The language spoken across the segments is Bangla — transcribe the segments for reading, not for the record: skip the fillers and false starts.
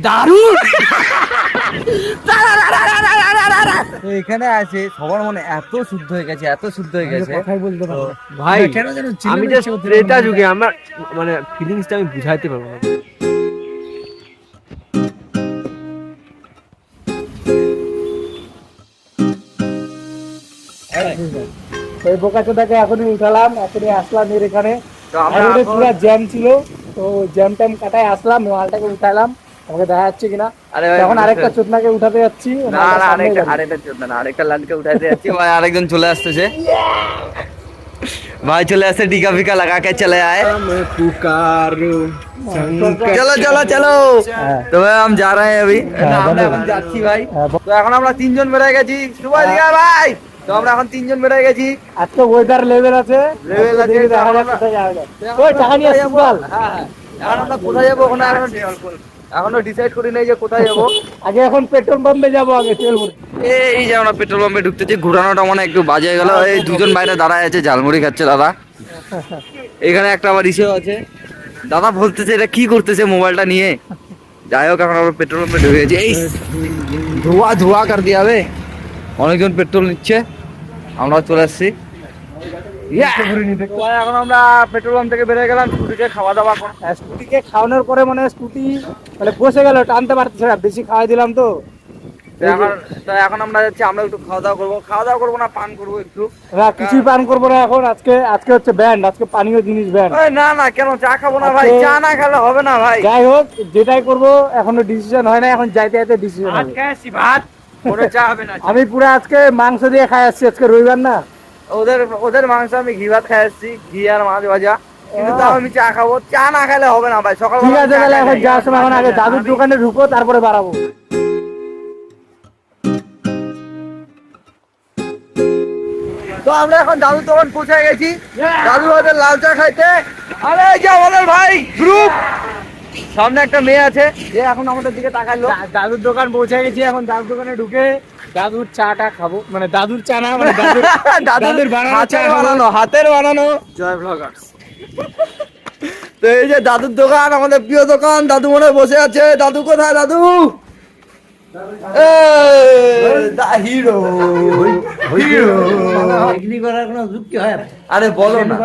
দারুণ। এখানে আছে সবার মনে এত শুদ্ধ হয়ে গেছে, এত শুদ্ধ হয়ে গেছে কথাই বলতে তো ভাই কেন যেন আমি জাস্ট ত্রেতা যুগে আমার মানে ফিলিংসটা আমি বুঝাইতে পারবো না। ওই বোকাচোদাকে এখনই উঠালাম, এখনই আসলাম এর এখানে। তো আমরা আর পুরো জ্যাম ছিল, তো জ্যাম ট্যাম কাটায় আসলাম, মালটাকে উঠালাম। আমাকে দেখা যাচ্ছে কিনা। আরে ভাই, এখন আরেকটা চোদনাকে উঠাতে যাচ্ছি। না না আরেকটা চোদনা না, আরেকটা লালকে উঠাতে যাচ্ছি ভাই। আরেকজন চলে আসতেছে ভাই, চলে আসছে, টিকা ফিকা লাগা কে চলে আए। चलो चलो चलो तो भाई हम जा रहे हैं अभी। আমরা এখন যাচ্ছি ভাই। তো এখন আমরা তিনজন বেরিয়ে গেছি। শুভ দিকা ভাই, তো আমরা এখন তিনজন বেরিয়ে গেছি। আজকে ওয়েদার লেভেল আছে, লেভেল আছে, দেখা যাক কোথায় যাওয়া যায়। ওই টাকা নিয়ে আসছিস বল। হ্যাঁ এখন আমরা কোথায় যাবো এখনো ডিসাইড করি নাই যে কোথায় যাবো। আগে এখন পেট্রোল পাম্পে যাবো, আগে তেল ভরতে। এই যে আমরা পেট্রোল পাম্পে ঢুকতেছি, ঘোরানোটা মনে একটু বাজে হয়ে গেল। এই দুজন বাইরে দাঁড়ায় আছে, ঝালমুড়ি খাচ্ছে দাদা। এখানে একটা আবার ইসেও আছে, দাদা বলতেছে এটা কি করতেছে মোবাইলটা নিয়ে। যাই হোক এখন আমরা পেট্রোল পাম্পে ঢুকে গেছি। এই ধোয়া ধোয়া কর দিয়া হবে, অনেকজন পেট্রোল নিচ্ছে, আমরা চলে আসছি। এখন আমরা পেট্রোল পাম্প থেকে বেরিয়ে গেলাম, স্কুটিকে খাওয়া দাওয়া করো। স্কুটিকে খাওয়ানোর পরে মানে স্কুটি মানে বসে গেল, টানতে পারতেছে না, বেশি খাওয়াই দিলাম তো। এখন আমরা যাচ্ছি, আমরা একটু খাওয়া দাওয়া করবো। খাওয়া দাওয়া করবো না, পান করবো একটু। না কিছুই পান করবো না এখন। আজকে হচ্ছে ব্যান্ড, আজকে পানীয় জিনিস ব্যান্ড। না না কেন, চা খাবো না ভাই, চা না খেলে হবে না ভাই। যাই হোক যেটাই করবো এখনো ডিসিশন হয় না, এখন যাইতে যাইতে ডিসিশন হবে। ভাত কোনো চা হবে না। আমি পুরো আজকে মাংস দিয়ে খাই আসছি, আজকে রবিবার না। ওদের মাংস আমি ঘি ভাত খাই আসছি, ঘি আর মাছ ভাজা, কিন্তু তাও আমি চা খাবো। চা না খেলে হবে না ভাই, সকাল ঠিক আছে তাহলে এখন যাওয়ার সময় এখন আগে দাদুর দোকানে ঢুকো, তারপরে বাড়াবো। তো আমরা এখন দাদুর দোকান পৌঁছে গেছি। দাদু ওদের লাল চা খাইতে। আরে এই যে আমাদের ভাই গ্রুপ, সামনে একটা মেয়ে আছে যে এখন আমাদের দিকে তাকালো। দাদুর দোকান পৌঁছে গেছি, এখন দাদুর দোকানে ঢুকে দাদুর চাটা খাবো। মানে দাদুর চা না, মানে দাদুর বানানো, হাতের বানানো জয় ব্লগার্স। তো এই যে দাদুর দোকান, আমাদের প্রিয় দোকান। দাদু মনে হয় বসে আছে। দাদু কোথায় দাদু? Hero hero. করার কোনো যুক্তি হয়? আরে বলো না,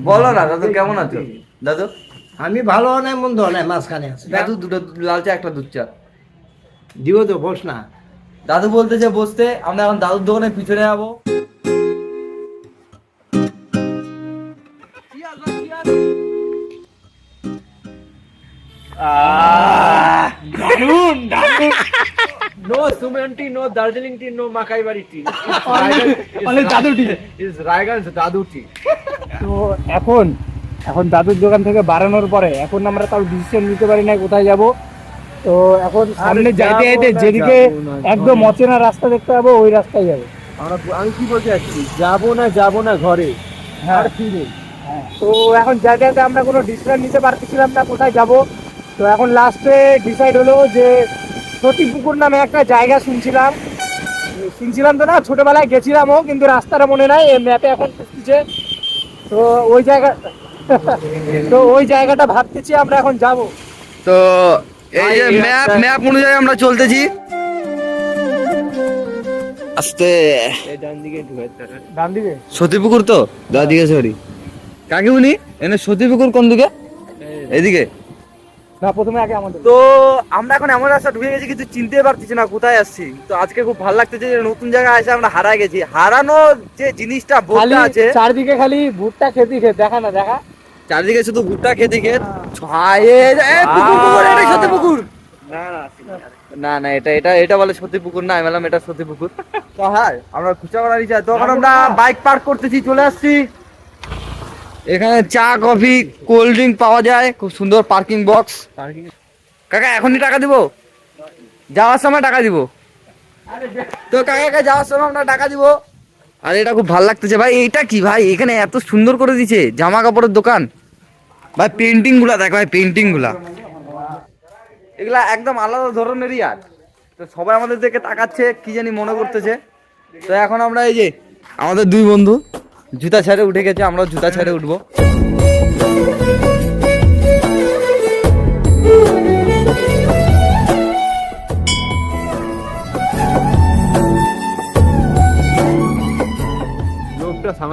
বলো না দাদু, কেমন আছো দাদু? আমি ভালো নাই মন্দ নাই, মাঝখানে আছে। দাদু দুটো লাল চা, একটা দুধ চা দিব তো, বস না। দাদু বলতেছে বসতে। আমরা এখন দাদুর দোকানের পিছনে যাবো। দারুন দারুন। নো সুমেন টি, নো দার্জিলিং টি, নো মাকাইবাড়ি টি, অনলি দাদু টি। ইজ রায়গঞ্জ দাদু টি। তো এখন দাদুর দোকান থেকে বাড়ানোর পরে এখন আমরা তাও ডিসিশন নিতে পারি না কোথায় যাব। তো এখন সামনে যাইতে যাইতে যেদিকে একদম অচেনা রাস্তা দেখতে পাবো ওই রাস্তায় যাবো। আমি কি বলতে চাচ্ছি, যাবো না ঘরে আর ফিরে। তো এখন যাইতে যাইতে আমরা কোনো ডিসিশন নিতে পারতেছিলাম না কোথায় যাব। তো এখন লাস্টে ডিসাইড হলো যে সতীপুকুর নামে একটা জায়গা শুনছিলাম তো না, ছোটবেলায় গেছিলামও, কিন্তু রাস্তাটা মনে নাই, ম্যাপে এখন খুঁজতেছে। তো ওই জায়গাটা ভাবতেছি আমরা এখন যাব। তো এই যে ম্যাপ অনুযায়ী আমরা চলতেছি। আস্তে ডান দিকে সতীপুকুর, তো দাদিকে সরি কাকিমুনি এনে সতীপুকুর কোন দিকে? এদিকে না, প্রথমে আগে আমাদের। তো আমরা এখন এমন রাস্তা ঢুকে গেছি কিন্তু চিনতে পারতেছি না কোথায় আসছি। তো আজকে খুব ভালো লাগতেছে যে নতুন জায়গায় এসে আমরা হারায় গেছি। হারানো যে জিনিসটা বোধটা আছে, চারদিকে খালি ভুট্টা খেতে দেখা না, দেখা চারদিকে শুধু ভুট্টা খেতে পুকুর। না না এটা বলে সত্যি পুকুর না, আমি বললাম এটা সত্যি পুকুর। তো হ্যাঁ আমরা খুচা করার ইচ্ছা। তখন আমরা বাইক পার্ক করতেছি, চলে আসছি। এখানে চা কফি কোল্ড ড্রিঙ্ক পাওয়া যায়, খুব সুন্দর পার্কিং বক্স। কাকা এখনই টাকা দিব, যাওয়ার সময় টাকা দিব। তো কাকা যাওয়ার সময় আমরা টাকা দিব। আর এটা খুব ভালো লাগতেছে ভাই। এইটা কি ভাই, এখানে এত সুন্দর করে দিছে জামা কাপড়ের দোকান ভাই। পেন্টিং গুলা দেখ ভাই, পেন্টিং গুলা এগুলা একদম আলাদা ধরনেরই আর্ট। তো সবাই আমাদের দিকে তাকাচ্ছে, কি জানি মনে করতেছে। তো এখন আমরা এই যে আমাদের দুই বন্ধু জুতা ছেড়ে উঠে গেছে, আমরাও জুতা ছেড়ে উঠবো।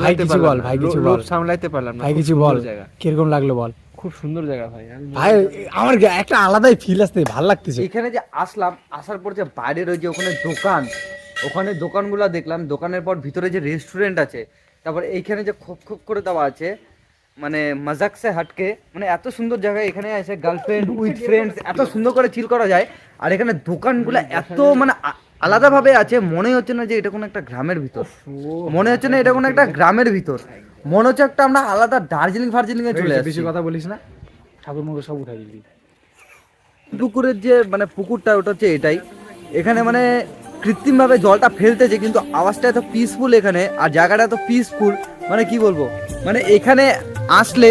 সামলাতে কিছু পারলাম বল, না। ভাই কিছু লোভ বল। সামলাতে পারলাম না। ভাই খুব কিছু সুন্দর বল, জায়গা, কিরকম লাগলো বল। খুব সুন্দর জায়গা ভাই। ভাই আমার একটা আলাদাই ফিল আসছে, ভালো লাগতেছে। এখানে যে আসলাম, আসার পর যে বাইরের ওই যে ওখানে দোকান, ওখানে দোকানগুলো দেখলাম, দোকানের পর ভিতরে যে রেস্টুরেন্ট আছে, তারপর এইখানে যে খোপ খোপ করে দেওয়া আছে, মানে মজাক সে হাটকে, মানে এত সুন্দর জায়গা। এখানে এসে গার্লফ্রেন্ড উইথ ফ্রেন্ডস এত সুন্দর করে চিল করা যায়। আর এখানে দোকানগুলো এত মানে আলাদাভাবে আছে, মনে হচ্ছে না যে এটা কোনো একটা গ্রামের ভিতর, মনে হচ্ছে না এটা কোনো একটা গ্রামের ভিতর, মনে হচ্ছে একটা আমরা আলাদা দার্জিলিং ফার্জিলিং এ চলে বেশি আসছি। কথা বলিস না, ঠাকুর মুখে সব উঠাই দিবি। পুকুরের যে মানে পুকুরটা ওটা হচ্ছে এটাই, এখানে মানে কৃত্রিমভাবে জলটা ফেলতেছে কিন্তু আওয়াজটা এত পিসফুল এখানে, আর জায়গাটা এত পিসফুল, মানে কি বলবো, মানে এখানে আসলে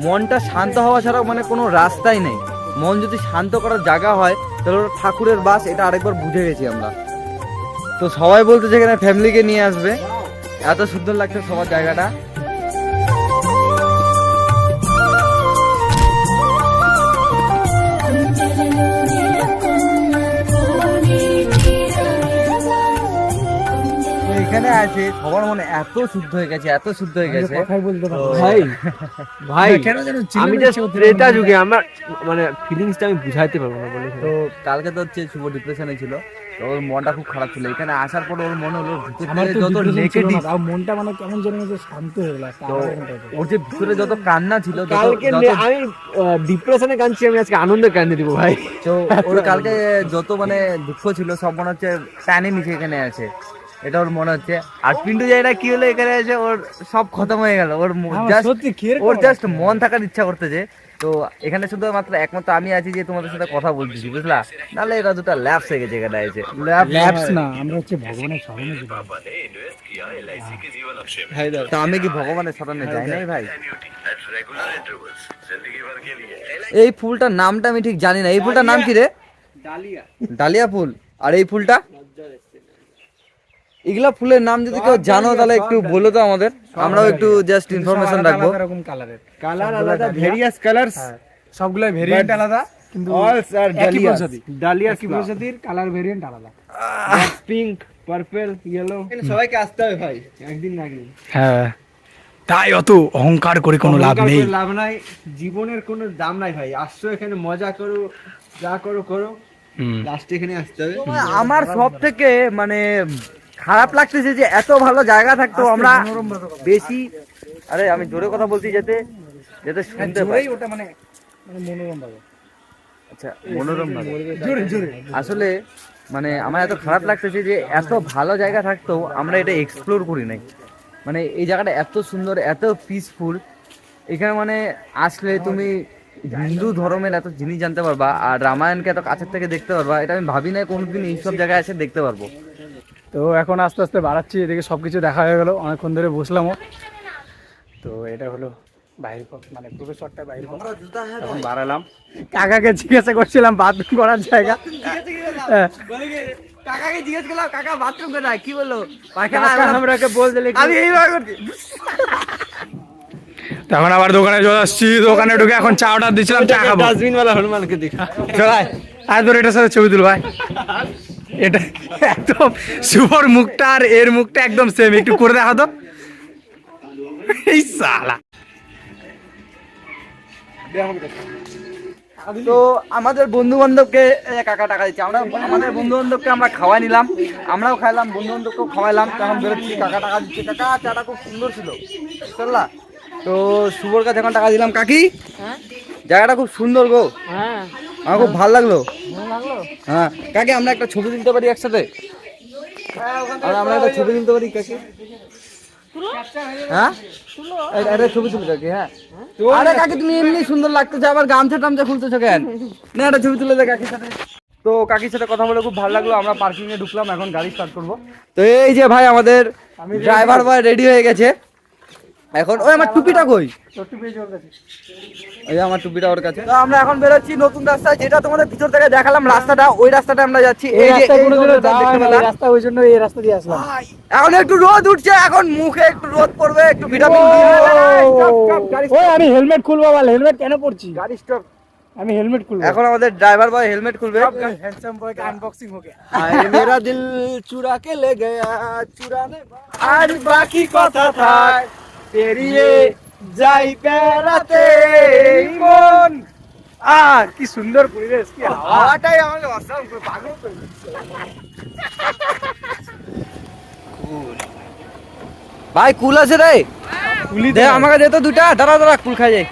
মনটা শান্ত হওয়া ছাড়া মানে কোনো রাস্তাই নেই। মন যদি শান্ত করার জায়গা হয় তাহলে ওটা ঠাকুরের বাস, এটা আরেকবার বুঝে গেছি আমরা। তো সবাই বলতেছে এখানে ফ্যামিলিকে নিয়ে আসবে, এত সুন্দর লাগছে সবার জায়গাটা। এখানে আছে সবার মনে এত শুদ্ধ হয়ে গেছে, এত শুদ্ধ হয়ে গেছে। কথাই বলতে পারবো ভাই ভাই কেন যেন আমি জাস্ট ত্রেতা যুগে আমার মানে ফিলিংসটা আমি বুঝাইতে পারবো না বলে। তো কালকে তো হচ্ছে শুভ ডিপ্রেশনে ছিল, তো ওর মনটা খুব খারাপ ছিল। এখানে আসার পর ওর মনে হলো ভিতর আমার থেকে তো যত depression ছিল না, নেগেটিভ, তাও মনটা মানে কেমন যেন যে শান্ত হয়ে গেল একটা তো আলাদা রকম type এর। ওর যে ভিতরে যত কান্না ছিল, কালকে আমি ডিপ্রেশনে কাঁদছি, আমি আজকে আনন্দে কাঁদে দিব ভাই। তো ওর কালকে যত মানে দুঃখ ছিল সব মনে হচ্ছে টানে নিচে এখানে আছে, এটা ওর মনে হচ্ছে। আর পিন্টু যাই না কি হলো এখানে এসে ওর সব খতম হয়ে গেল, ওর আমার জাস্ট সত্যি কিরকম ওর জাস্ট মন থাকার ইচ্ছা করতেছে। তো এখানে শুধুমাত্র একমাত্র আমি আছি যে তোমাদের সাথে কথা বলতেছি, বুঝলা, নাহলে এরা দুটা ল্যাপস হয়ে গেছে এখানে এসে। ল্যাপস না, আমরা হচ্ছে ভগবানের শরণে যাবো। তা আমি কি ভগবানের শরণে যাই নাই ভাই? এই ফুলটার নামটা আমি ঠিক জানি না, এই ফুলটার নাম কি রে? ডালিয়া। ডালিয়া ফুল। আর এই ফুলটা, এগুলা ফুলের নাম যদি কেউ জানো তাহলে একটু বলো তো আমাদের, আমরাও একটু জাস্ট ইনফরমেশন রাখবো। আলাদা রকম কালারের, কালার আলাদা, ভেরিয়াস কালারস, সবগুলাই ভেরিয়েন্ট আলাদা, কিন্তু অল আর একই ডালিয়া। প্রজাতি। ডালিয়া একই প্রজাতির কালার ভেরিয়েন্ট আলাদা। Pink, purple, yellow. সবাইকে আসতে হবে ভাই, একদিন না একদিন। হ্যাঁ, তাই অত অহংকার করে কোনো লাভ অহংকার নেই। করে লাভ নাই, জীবনের কোনো দাম নাই ভাই। আসছো এখানে মজা করো, যা করো করো, লাস্টে এখানে আসতে হবে। আমার সব থেকে মানে খারাপ লাগতেছে যে এত ভালো জায়গা থাকতো আমরা বেশি, আরে আমি জোরে কথা বলছি যাতে যাতে শুনতে পাই। ওটা মানে মনোরম ভাবে। আচ্ছা, মনোরম ভাবে। জোরে জোরে। আসলে মানে আমার এত খারাপ লাগতেছে যে এত ভালো জায়গা থাকতো আমরা এটা এক্সপ্লোর করি নাই। মানে এই জায়গাটা এত সুন্দর, এত পিসফুল, এখানে মানে আসলে তুমি হিন্দু ধর্মের এত জিনিস জানতে পারবা, আর রামায়ণকে এত কাছের থেকে দেখতে পারবা, এটা আমি ভাবি নাই কোনোদিন এইসব জায়গায় এসে দেখতে পারবো। তো এখন আস্তে আস্তে বাড়াচ্ছি, এদিকে সবকিছু দেখা হয়ে গেল, অনেকক্ষণ ধরে বসলামও। তো এটা হলো বাইরের পথ, মানে প্রবেশপথটা বাইরের পথ। এখন বাড়ালাম, কাকাকে জিজ্ঞাসা করছিলাম বাথরুম করার জায়গা। হ্যাঁ, কাকাকে জিজ্ঞেস করলাম কাকা বাথরুম কোথায়, কি বললো কাকা আমরাকে বল দিলে আমি এইভাবে করছি। তখন আবার দোকানে চলে আসছি, দোকানে ঢুকে এখন চা অর্ডার দিচ্ছিলাম, চা খাবো। ডাস্টবিন वाला হনুমানকে দেখা। চলাই আজ তোর এটার সাথে ছবি তুল ভাই। এটা একদম শুভর মুখটা আর এর মুখটা একদম সেম, একটু করে দেখা তো। এই সালা তো আমাদের বন্ধু বান্ধবকে কাকা টাকা দিচ্ছে, আমরা আমাদের বন্ধু বান্ধবকে আমরা খাওয়াই নিলাম, আমরাও খাইলাম, বন্ধু বান্ধবকেও খাওয়াইলাম। তখন বেরোচ্ছি, কাকা টাকা দিচ্ছে। কাকা চাটা খুব সুন্দর ছিল, বুঝলা। তো শুভর কাছে এখন টাকা দিলাম। কাকি জায়গাটা খুব সুন্দর গো, আমার খুব ভালো লাগলো। হ্যাঁ কাকি, আমরা একটা ছবি তুলতে পারি একসাথে? আমরা একটা ছবি তুলতে পারি কাকি? হ্যাঁ একটা ছবি তুলে কাকি। হ্যাঁ আরে কাকি তুমি এমনি সুন্দর লাগতেছে, আবার গামছা টামছা খুলতেছো কেন? না একটা ছবি তুলে দে কাকির সাথে। তো কাকির সাথে কথা বলে খুব ভালো লাগলো। আমরা পার্কিং এ ঢুকলাম, এখন গাড়ি স্টার্ট করবো। তো এই যে ভাই আমাদের ড্রাইভার ভাই রেডি হয়ে গেছে এখন। ওই আমার টুপিটা কই? এই আমার টুপিটা ওর কাছে। তো আমরা এখন বেরোচ্ছি নতুন রাস্তায়, যেটা তোমাদের ভিতর থেকে দেখালাম রাস্তাটা, ওই রাস্তাটা আমরা যাচ্ছি। এই যে এই রোডটা দেখতে পেলাম। রাস্তা, ওই জন্য এই রাস্তা দিয়ে আসলাম। এখন একটু রোদ উঠছে, এখন মুখে একটু রোদ পড়বে, একটু ভিটামিন ওই আমি হেলমেট খুলবো বল, হেলমেট কেন পরছি? গাড়ি স্টপ। আমি হেলমেট খুলবো এখন আমাদের ড্রাইভার বয় হেলমেট খুলবে। হ্যান্ডসাম বয় का अनबॉक्सिंग हो गया আরে মেরা দিল চুরা কে লে গয়া চুরানে আর বাকি কথা থাক পেরিয়ে যাই পেরাতে মন। কি সুন্দর পরিবেশ, কি হাওয়া। হাওয়াটাই আমাকে অসাম করে পাগল করে দিচ্ছে। ভাই কুল আছে রে, কুলি দে আমাকে দে তো দুটা, দাঁড়া দাঁড়া কুল খাই যাই।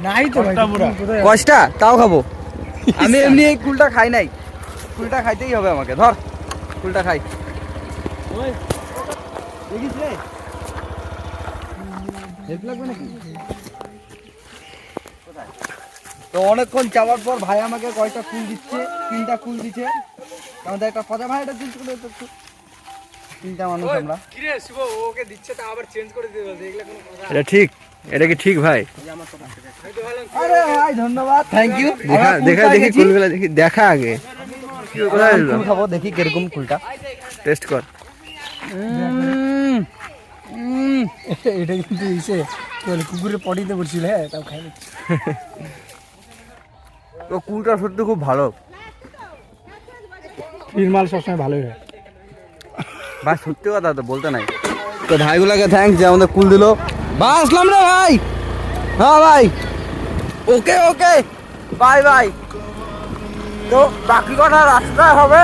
নাই তো ভাই, কোথায় আছে? কষ্টা তাও খাবো, আমি এমনি এই কুলটা খাই নাই, কুলটা খাইতেই হবে আমাকে, ধর কুলটা খাই। দেখিস রে হেল্প লাগবে নাকি? তো অনেকক্ষণ যাওয়ার পর ভাই আমাকে কয়টা কুল দিচ্ছে, 3টা কুল দিচ্ছে। আমাদের একটা কথা ভাই, এটা দিচ্ছে করে একটু, 3টা মানুষ আমরা। কি রে শুভ, ওকে দিচ্ছে তা আবার চেঞ্জ করে দিয়ে বলতে, এগুলা কোনো কথা? এটা ঠিক, এটা কি ঠিক ভাই? আরে ভাই ধন্যবাদ, থ্যাংক ইউ। দেখা দেখা দেখি কুলগুলা দেখি, দেখা আগে কুল খাবো, দেখি কিরকম কুলটা। টেস্ট কর। এটা কিন্তু ইসে কি বলে, কুকুরের পটিতে পড়ছিল, হ্যাঁ তাও খাই নিচ্ছি। তো কুলটা সত্যি খুব ভালো নির্মাল সবসময় ভালোই হয়। ভাই, সত্যি কথা তো বলতে নাই। তো ভাইগুলাকে থ্যাঙ্কস যে আমাদের কুল দিল। ভাই আসলাম রে ভাই। হ্যাঁ ভাই, ওকে ওকে, বাই বাই। তো বাকি কথা রাস্তায় হবে,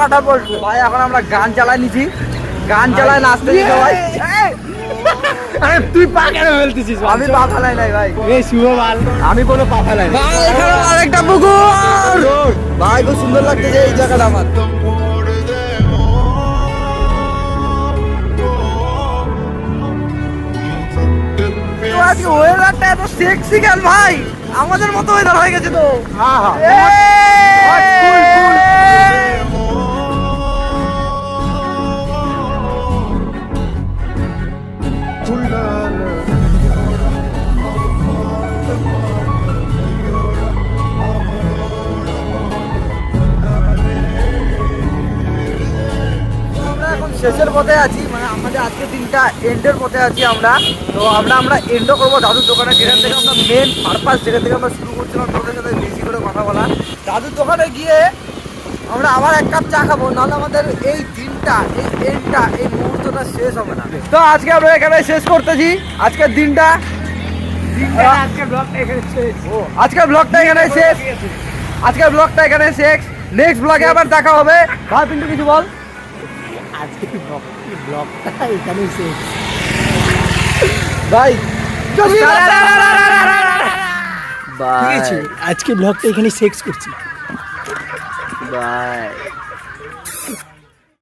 কথা বলছো ভাই। এখন আমরা গান চালাই নিছি, গান চালায় নাচতে দিতে ভাই। আরে তুই পা কেন ফেলতেছিস? আমি পা ফেলাই নাই ভাই, এই শুভ বাল, আমি কোনো পা ফেলাই না। ভাই এখানে আরেকটা পুকুর ভাই, খুব সুন্দর লাগতেছে এই জায়গাটা আমার। তো আজকে ওয়েদারটা এত সেক্সি কেন ভাই? আমাদের মতো ওয়েদার হয়ে গেছে তো। হ্যাঁ হ্যাঁ কুল কুল। আমরা এখন শেষের পথে আছি, মানে আমাদের আজকে দিনটা এন্ডের পথে আছি আমরা। তো আমরা এন্ডও করবো দাদুর দোকানে, যেখান থেকে আমরা মেন পারপাস, যেখান থেকে আমরা শুরু করছিলাম তোদের সাথে বেশি করে কথা বলা। দাদুর দোকানে গিয়ে আমরা আবার 1 কাপ চা খাবো, নাহলে আমাদের এই দিনটা, এই এন্ডটা, এই মুহূর্তটা শেষ হবে না। তো আজকে আমরা এখানে শেষ করতেছি আজকের দিনটা। আজকে ব্লগটা এখানে শেষ। আজকের ব্লগটা এখানে শেষ, আজকের ব্লগটা এখানে শেষ। নেক্সট ব্লগে আবার দেখা হবে। ভাই পিন্টু কিছু বল। আজকে ব্লগটা এখানে শেষ ভাই ঠিক আছে, আজকে ব্লগটা এখানে শেষ করছি। বাই।